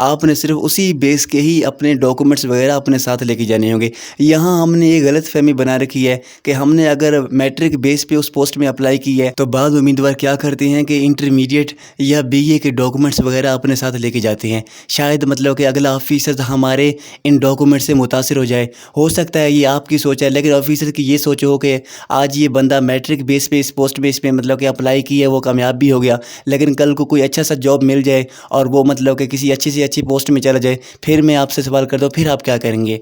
آپ نے صرف اسی بیس کے ہی اپنے ڈاکومنٹس وغیرہ اپنے ساتھ لے کے جانے ہوں گے۔ یہاں ہم نے یہ غلط فہمی بنا رکھی ہے کہ ہم نے اگر میٹرک بیس پہ اس پوسٹ میں اپلائی کی ہے تو بعض امیدوار کیا کرتے ہیں کہ انٹرمیڈیٹ یا بی اے کے ڈاکومنٹس وغیرہ اپنے ساتھ لے کے جاتے ہیں، شاید مطلب کہ اگلا آفیسر ہمارے ان ڈاکومنٹ سے متاثر ہو جائے۔ ہو سکتا ہے یہ آپ کی سوچ ہے، لیکن آفیسر کی یہ سوچ ہو کہ آج یہ بندہ میٹرک بیس پہ اس پوسٹ بیس پہ مطلب کہ اپلائی کی ہے، وہ کامیاب بھی ہو گیا، لیکن کل کو کوئی اچھا سا جاب مل جائے اور وہ مطلب کہ کسی اچھی سے اچھی پوسٹ میں چلا جائے، پھر میں آپ سے سوال کرتا ہوں پھر آپ کیا کریں گے؟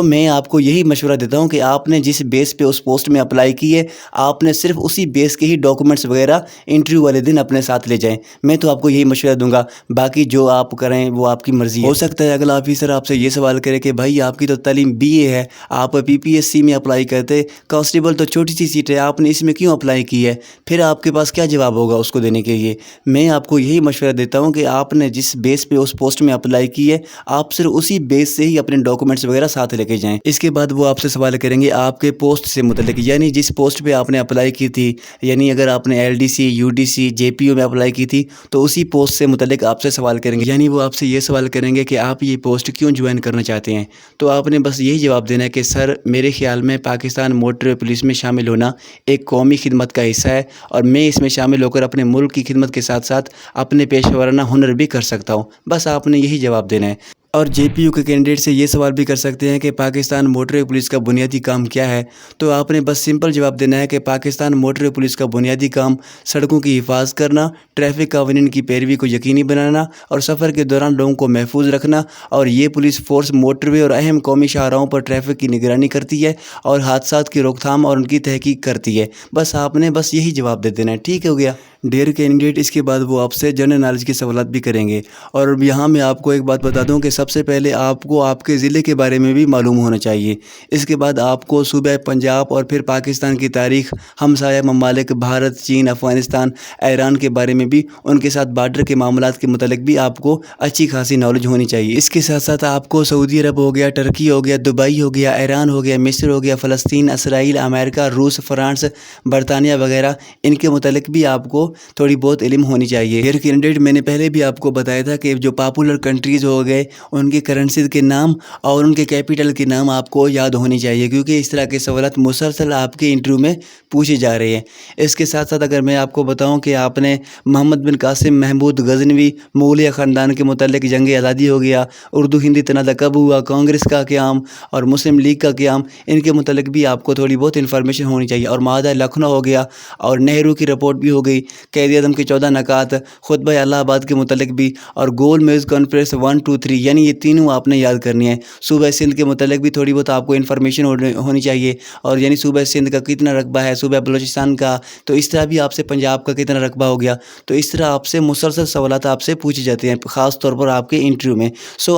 میں آپ کو یہی مشورہ دیتا ہوں کہ آپ نے جس بیس پہ اس پوسٹ میں اپلائی کی ہے، آپ نے صرف اسی بیس کے ہی ڈاکومنٹس وغیرہ انٹرویو والے دن اپنے ساتھ لے جائیں۔ میں تو آپ کو یہی مشورہ دوں گا، باقی جو آپ کریں وہ آپ کی مرضی ہے۔ ہو سکتا ہے اگلا آفیسر آپ سے یہ سوال کرے کہ بھائی آپ کی تو تعلیم بی اے ہے، آپ پی پی ایس سی میں اپلائی کرتے، کانسٹیبل تو چھوٹی سی سیٹ ہے، آپ نے اس میں کیوں اپلائی کی ہے؟ پھر آپ کے پاس کیا جواب ہوگا اس کو دینے کے لیے؟ میں آپ کو یہی مشورہ دیتا ہوں کہ آپ نے جس بیس پہ اس پوسٹ میں اپلائی کی ہے، آپ صرف اسی بیس سے ہی اپنے ڈاکومنٹس وغیرہ ساتھ لے کے جائیں۔ اس کے بعد وہ آپ سے سوال کریں گے آپ کے پوسٹ سے متعلق، یعنی جس پوسٹ پہ آپ نے اپلائی کی تھی، یعنی اگر آپ نے L D C, U D C, J P O میں اپلائی کی تھی تو اسی پوسٹ سے متعلق آپ سے سوال کریں گے، یعنی وہ آپ سے یہ سوال کریں گے کہ آپ یہ پوسٹ کیوں جوائن کرنا چاہتے ہیں؟ تو آپ نے بس یہی جواب دینا ہے کہ سر میرے خیال میں پاکستان موٹر پولیس میں شامل ہونا ایک قومی خدمت کا حصہ ہے، اور میں اس میں شامل ہو کر اپنے ملک کی خدمت کے ساتھ ساتھ اپنے پیشہ ورانہ ہنر بھی کر سکتا ہوں۔ بس آپ نے یہی جواب دینا ہے۔ اور جے پی یو کے کینڈیڈیٹ سے یہ سوال بھی کر سکتے ہیں کہ پاکستان موٹر پولیس کا بنیادی کام کیا ہے؟ تو آپ نے بس سمپل جواب دینا ہے کہ پاکستان موٹر پولیس کا بنیادی کام سڑکوں کی حفاظت کرنا، ٹریفک قوانین کی پیروی کو یقینی بنانا اور سفر کے دوران لوگوں کو محفوظ رکھنا، اور یہ پولیس فورس موٹر وے اور اہم قومی شاہراہوں پر ٹریفک کی نگرانی کرتی ہے اور حادثات کی روک تھام اور ان کی تحقیق کرتی ہے۔ بس آپ نے بس یہی جواب دے دینا ہے، ٹھیک ہو گیا؟ ڈیئر کینڈیڈیٹ، اس کے بعد وہ آپ سے جنرل نالج کے سوالات بھی کریں گے، اور یہاں میں آپ کو ایک بات بتا دوں کہ سب سے پہلے آپ کو آپ کے ضلع کے بارے میں بھی معلوم ہونا چاہیے۔ اس کے بعد آپ کو صوبہ پنجاب اور پھر پاکستان کی تاریخ، ہمسایہ ممالک بھارت، چین، افغانستان، ایران کے بارے میں بھی، ان کے ساتھ بارڈر کے معاملات کے متعلق بھی آپ کو اچھی خاصی نالج ہونی چاہیے۔ اس کے ساتھ ساتھ آپ کو سعودی عرب ہو گیا، ٹرکی ہو گیا، دبئی ہو گیا، ایران ہو گیا، مصر ہو گیا، فلسطین، اسرائیل، امریکہ، روس، فرانس، برطانیہ وغیرہ، ان کے متعلق بھی آپ کو تھوڑی بہت علم ہونی چاہیے۔ ڈیئر کینڈیڈیٹ، میں نے پہلے بھی آپ کو بتایا تھا کہ جو پاپولر کنٹریز ہو گئے ان کے کرنسیز کے نام اور ان کے کیپٹل کے نام آپ کو یاد ہونی چاہیے، کیونکہ اس طرح کے سوالات مسلسل آپ کے انٹرویو میں پوچھے جا رہے ہیں۔ اس کے ساتھ ساتھ اگر میں آپ کو بتاؤں کہ آپ نے محمد بن قاسم محمود غزنوی مغلیہ خاندان کے متعلق جنگ آزادی ہو گیا، اردو ہندی تنازع کب ہوا، کانگریس کا قیام اور مسلم لیگ کا قیام، ان کے متعلق بھی آپ کو تھوڑی بہت انفارمیشن ہونی چاہیے، اور معاہدہ لکھنؤ ہو گیا اور نہرو کی رپورٹ بھی ہو گئی، قائد اعظم کے 14 نکات، خطبہ الہ آباد کے متعلق بھی، اور گول میز کانفرنس 1 2 3، یعنی یہ تینوں آپ نے یاد کرنی ہے۔ صوبہ سندھ کے متعلق بھی تھوڑی بہت آپ کو انفارمیشن ہونی چاہیے، اور یعنی صوبہ سندھ کا کتنا رقبہ ہے، صوبہ بلوچستان کا، تو اس طرح بھی آپ سے پنجاب کا کتنا رقبہ ہو گیا، تو اس طرح آپ سے مسلسل سوالات آپ سے پوچھے جاتے ہیں، خاص طور پر آپ کے انٹرویو میں۔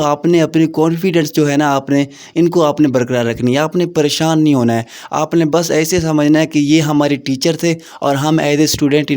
آپ نے اپنی کانفیڈنس جو ہے نا، ان کو آپ نے برقرار رکھنی ہے، آپ نے پریشان نہیں ہونا ہے، آپ نے بس ایسے سمجھنا ہے کہ یہ ہمارے ٹیچر تھے اور ہم ایز اے اسٹوڈنٹ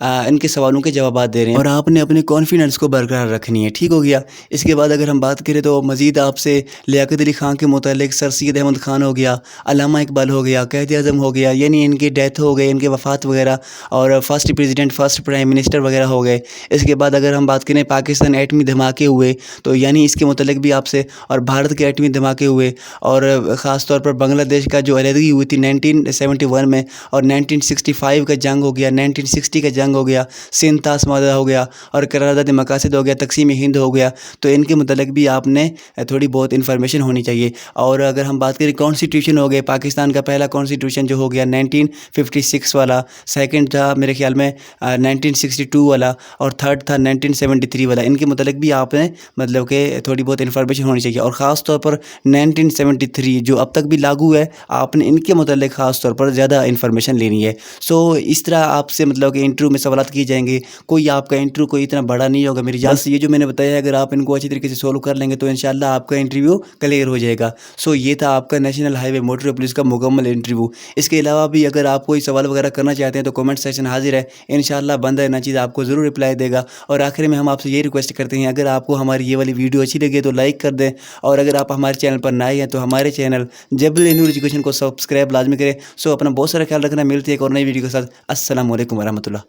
ان کے سوالوں کے جوابات دے رہے ہیں، اور آپ نے اپنے کانفیڈنس کو برقرار رکھنی ہے، ٹھیک ہو گیا؟ اس کے بعد اگر ہم بات کریں تو مزید آپ سے لیاقت علی خان کے متعلق، سر سید احمد خان ہو گیا، علامہ اقبال ہو گیا، قائد اعظم ہو گیا، یعنی ان کی ڈیتھ ہو گئی، ان کے وفات وغیرہ، اور first president, first prime minister وغیرہ ہو گئے۔ اس کے بعد اگر ہم بات کریں پاکستان ایٹمی دھماکے ہوئے تو یعنی اس کے متعلق بھی آپ سے، اور بھارت کے ایٹمی دھماکے ہوئے، اور خاص طور پر بنگلہ دیش کا جو علیحدگی ہوئی تھی 1971 میں، اور 1965 کا جنگ ہو گیا، 1960 کا جنگ ہو گیا، سندھ طاس معاہدہ ہو گیا، اور قرارداد مقاصد ہو گیا، تقسیم ہند ہو گیا، تو ان کے متعلق بھی آپ نے تھوڑی بہت انفارمیشن ہونی چاہیے۔ اور اگر ہم بات کریں کانسٹیٹیوشن ہو گیا، پاکستان کا پہلا کانسٹیٹیوشن جو ہو گیا 1956 والا، سیکنڈ تھا میرے خیال میں 1962 والا، اور تھرڈ تھا 1973 والا، ان کے متعلق بھی آپ نے مطلب کہ تھوڑی بہت انفارمیشن ہونی چاہیے، اور خاص طور پر 1973 جو اب تک بھی لاگو ہے، آپ نے ان کے متعلق خاص طور پر زیادہ انفارمیشن لینی ہے۔ اس طرح آپ سے مطلب کہ انٹرویو میں سوالات کیے جائیں گے، کوئی آپ کا انٹرویو کوئی اتنا بڑا نہیں ہوگا میری جان سے، یہ جو میں نے بتایا ہے اگر آپ ان کو اچھی طریقے سے سولو کر لیں گے تو انشاءاللہ آپ کا انٹرویو کلیئر ہو جائے گا۔ یہ تھا آپ کا نیشنل ہائی وے موٹر پولیس کا مکمل انٹرویو۔ اس کے علاوہ بھی اگر آپ کوئی سوال وغیرہ کرنا چاہتے ہیں تو کمنٹ سیکشن حاضر ہے، انشاءاللہ بندہ نا چیز آپ کو ضرور رپلائی دے گا۔ اور آخر میں ہم آپ سے یہ ریکویسٹ کرتے ہیں، اگر آپ کو ہماری یہ والی ویڈیو اچھی لگے تو لائک کر دیں، اور اگر آپ ہمارے چینل پر نئے ہیں تو ہمارے چینل جبل نور ایجوکیشن کو سبسکرائب لازمی کریں۔ اپنا بہت سارا خیال رکھنا، ملتے ہیں ایک اور نئی ویڈیو کے ساتھ۔ السلام علیکم ورحمۃ اللہ۔